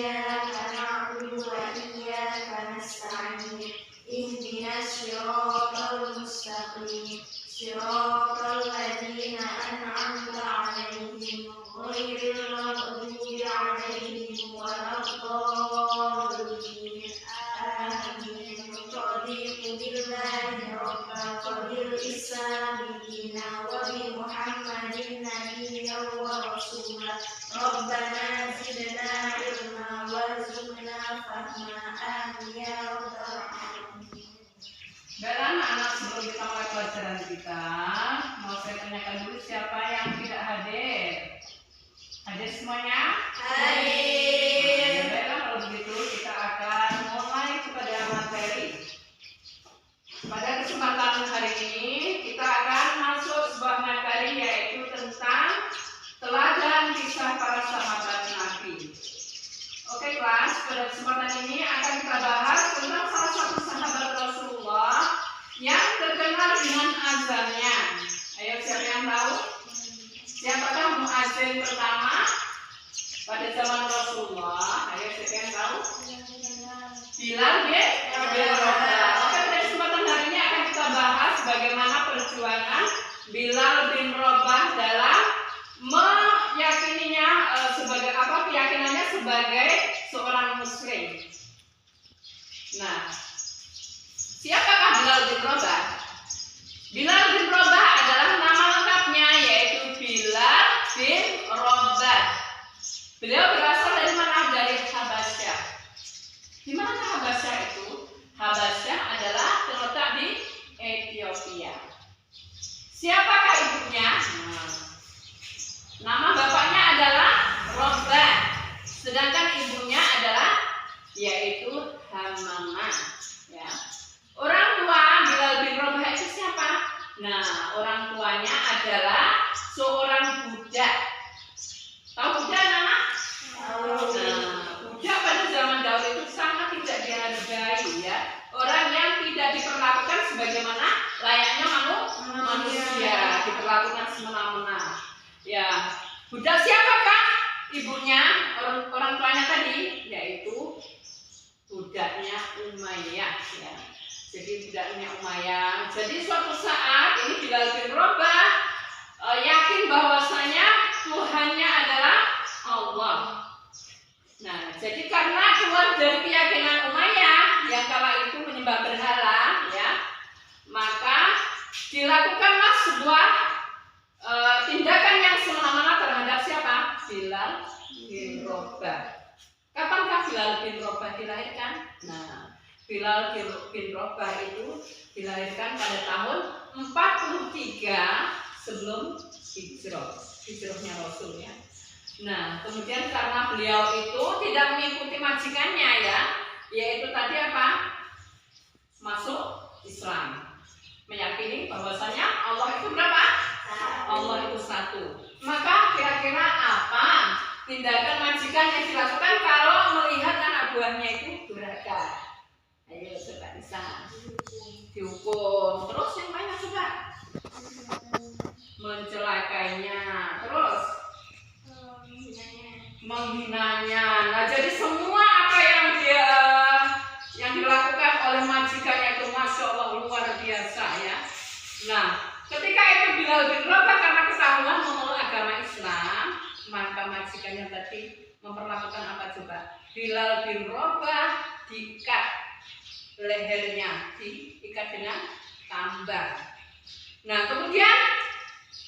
إياك نعبد وإياك نستعين اهدنا الصراط المستقيم صراط الذين أنعمت عليهم غير المغضوب عليهم ولا الضالين آمين. رضيت بالله ربا وبالإسلام دينا وبمحمد نبيا ورسولا ربنا زدنا علما وارزقنا فهما آمين يا رب العالمين. Baiklah anak-anak, sebelum kita mulai pelajaran kita, mau saya tanyakan dulu siapa yang tidak hadir? Hadir semuanya? Hadir. Baiklah, kalau begitu kita akan mulai kepada materi. Pada kesempatan hari ini kita akan masuk sebuah materi yaitu tentang teladan kisah para sahabat Nabi. Oke kelas, pada kesempatan ini akan kita bahas tentang salah satu sahabat Rasulullah yang terkenal dengan azannya. Ayo, siapa yang tahu? Siapakah muadzin pertama pada zaman Rasulullah? Ayo, siapa yang tahu? Bilal bin Rabah. Oke, pada kesempatan hari ini akan kita bahas bagaimana perjuangan Bilal bin Rabah dalam meyakininya sebagai apa, keyakinannya sebagai seorang muslim. Nah, siapakah Bilal bin Rabah? Bilal bin Rabah adalah nama lengkapnya yaitu Bilal bin Rabah. Beliau berasal dari mana? Dari Habasyah. Di mana Habasyah itu? Habasyah adalah terletak di Ethiopia. Siapakah ibunya? Nama bapaknya adalah Rabah, sedangkan ibunya adalah yaitu Hamamah. Ya. Orang tua Bilal bin Rabah itu siapa? Nah, orang tuanya adalah seorang budak. Tahu budak, anak? Tahu. Nah, budak pada zaman dahulu itu sangat tidak dihargai, ya. Orang yang tidak diperlakukan sebagaimana layaknya manusia, diperlakukan semena-mena. Ya, budak siapakah ibunya, orang tuanya tadi? Yaitu budaknya Umayyah, ya. Jadi budaknya Umayyah. Jadi suatu saat ini Bilal bin Rabah yakin bahwasanya Tuhannya adalah Allah. Nah, jadi karena keluar dari keyakinan Umayyah yang kala itu menyembah berhala, ya, maka dilakukanlah sebuah tindakan yang semena-mena terhadap siapa? Bilal bin Rabah. Kapankah Bilal bin Rabah dilahirkan? Nah, Bilal bin Rabah itu dilahirkan pada tahun 43 sebelum hijrahnya Rasul, ya. Nah, kemudian karena beliau itu tidak mengikuti majikannya, ya, yaitu tadi apa? Masuk Islam, meyakini bahwasanya Allah itu berapa? Allah itu satu. Maka kira-kira apa tindakan majikan yang dilakukan kalau melihat anak buahnya itu durhaka? Ayo coba bisa dihukum. Terus yang banyak coba mencelakainya, terus menghinanya. Nah, jadi semua apa yang dilakukan oleh majikannya itu masya Allah luar biasa, ya. Nah, ketika itu Bilal bin Rabah karena ketahuan memeluk agama Islam, maka majikannya tadi memperlakukan apa coba? Bilal bin Rabah diikat lehernya, diikat dengan tambang. Nah, kemudian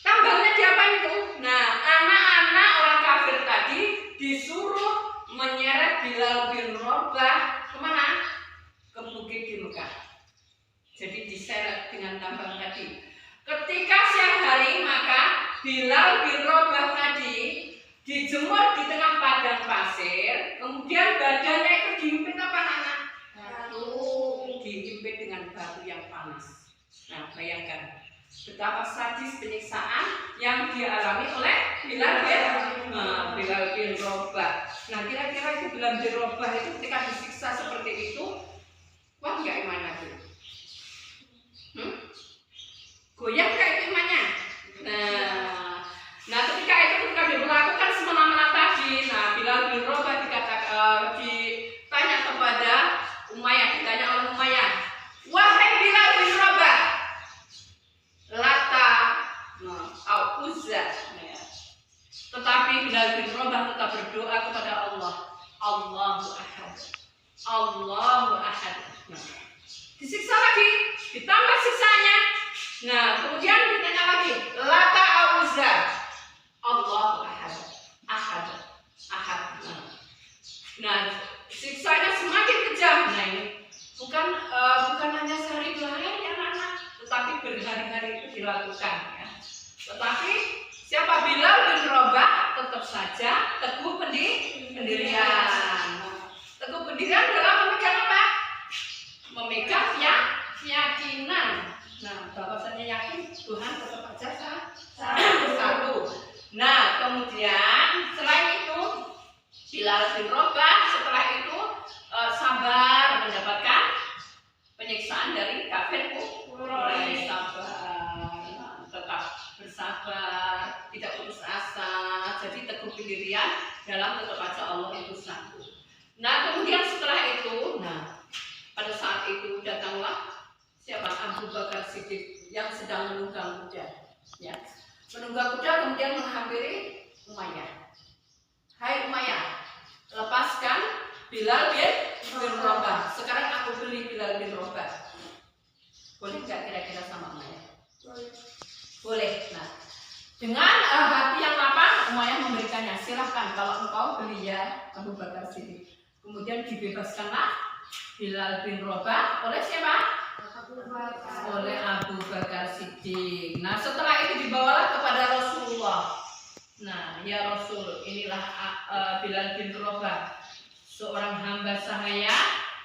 tambangnya diapain itu? Nah, anak-anak orang kafir tadi disuruh menyeret Bilal bin Rabah kemana? Ke bukit di Mekah. Jadi diseret dengan tambang tadi. Ketika siang hari, maka Bilal bin Rabah tadi dijemur di tengah padang pasir, kemudian badannya itu dihimpit apa anak? Batu, dihimpit dengan batu yang panas. Nah, bayangkan betapa sadis penyiksaan yang dialami oleh Bilal bin Rabah. Nah, kira-kira itu Bilal bin Rabah itu ketika disiksa seperti itu, kuat nggak imannya tuh? Goyang nggak itu imannya? Nah, ketika diberlakukan semena-mena tadi, nah Bilal bin Rabah Allahu ahad. Nah, disiksa lagi, ditambah siksanya. Nah, kemudian ditanya lagi, Lata Uzza. Allahu ahad, ahad, ahad. Nah, siksanya semakin kejam. Nah, ini bukan hanya sehari dua hari anak-anak, tetapi berhari-hari itu dilakukan. Ya. Tetapi siapa Bilal bin Rabah tetap saja teguh pendirian. Teguh pendirian dalam memegang apa? Memegang keyakinan. Nah, bahwasanya yakin Tuhan tetap aja satu. Nah, kemudian selain itu Bilal bin Rabah setelah itu sabar mendapatkan penyiksaan dari kafir Quraisy. Sabar, tetap bersabar, tidak putus asa, jadi teguh pendirian dalam tetap aja Allah itu satu. Nah, kemudian setelah itu, pada saat itu datanglah siapa? Abu Bakar Siddiq yang sedang menunggang kuda. Ya. Menunggang kuda kemudian menghampiri Umayyah. Hai Umayyah, lepaskan Bilal bin Rabah. Sekarang aku beli Bilal bin Rabah. Boleh nggak kira-kira sama Umayyah? Boleh. Nah, dengan hati yang lapang Umayyah memberikannya. Silahkan kalau engkau beli ya Abu Bakar Siddiq. Kemudian dibebaskanlah Bilal bin Rabah oleh siapa? Oleh Abu Bakar Siddiq. Nah, setelah itu dibawalah kepada Rasulullah. Nah, ya Rasul, inilah Bilal bin Rabah, seorang hamba sahaya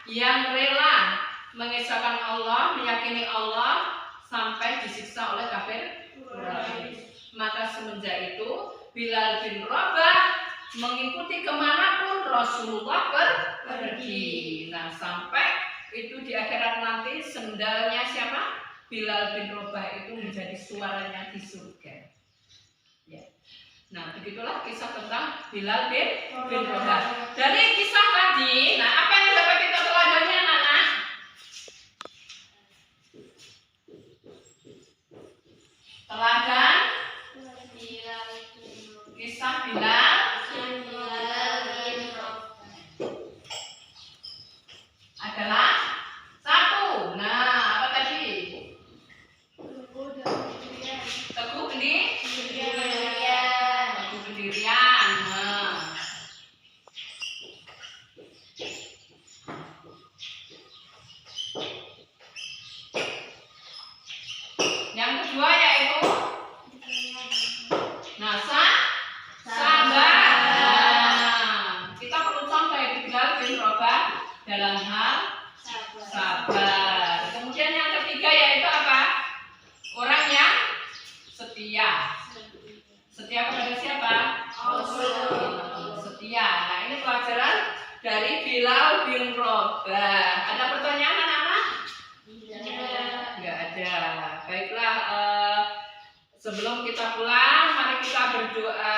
yang rela mengesahkan Allah, meyakini Allah sampai disiksa oleh kafir Quraisy. Maka semenjak itu Bilal bin Rabah mengikuti kemanapun Rasulullah pergi. Nah, sampai itu di akhirat nanti sendalnya siapa? Bilal bin Rabah itu menjadi suaranya di surga. Ya. Nah, begitulah kisah tentang Bilal bin Rabah. Dari kisah tadi, nah apa yang dapat kita teladannya, anak-anak? Teladan kisah Bilal adalah satu. Nah, apa tadi? Teguh pendirian. Nah. Yang kedua yaitu sabar. Nah, kita perlu contoh yaitu Bilal bin Rabah dalam hal sabar. Kemudian yang ketiga yaitu apa? Orang yang setia. Setia kepada siapa? Setia. Nah, ini pelajaran dari Bilal bin Rabah. Ada pertanyaan anak-anak? Enggak ada. Baiklah, sebelum kita pulang, mari kita berdoa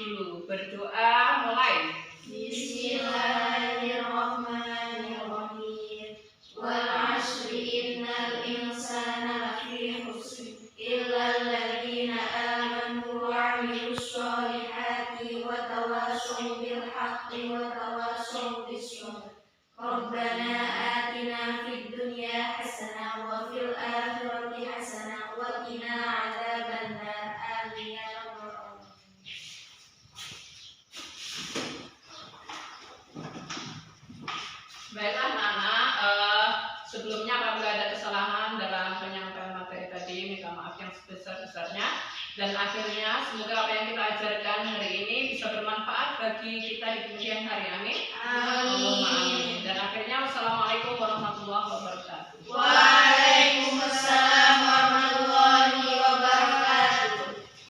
dulu. Berdoa mulai. Bismillahirrahmanirrahim. Wal 'ashri innal insana lafi khusr illa alladziina aamanu wa 'amilus shalihati wa tawassaw bil haqqi wa tawassaw bis sabr. Rabbana atina fid dunya hasanah wa fil akhirati hasanah wa qina 'adzabannar. Amin ya rabbal alamin. Baiklah anak-anak, sebelumnya apabila ada kesalahan dalam penyampaian materi tadi, minta maaf yang sebesar-besarnya. Dan akhirnya semoga apa yang kita ajarkan hari ini bisa bermanfaat bagi kita di kemudian hari. Amin. Dan akhirnya wassalamualaikum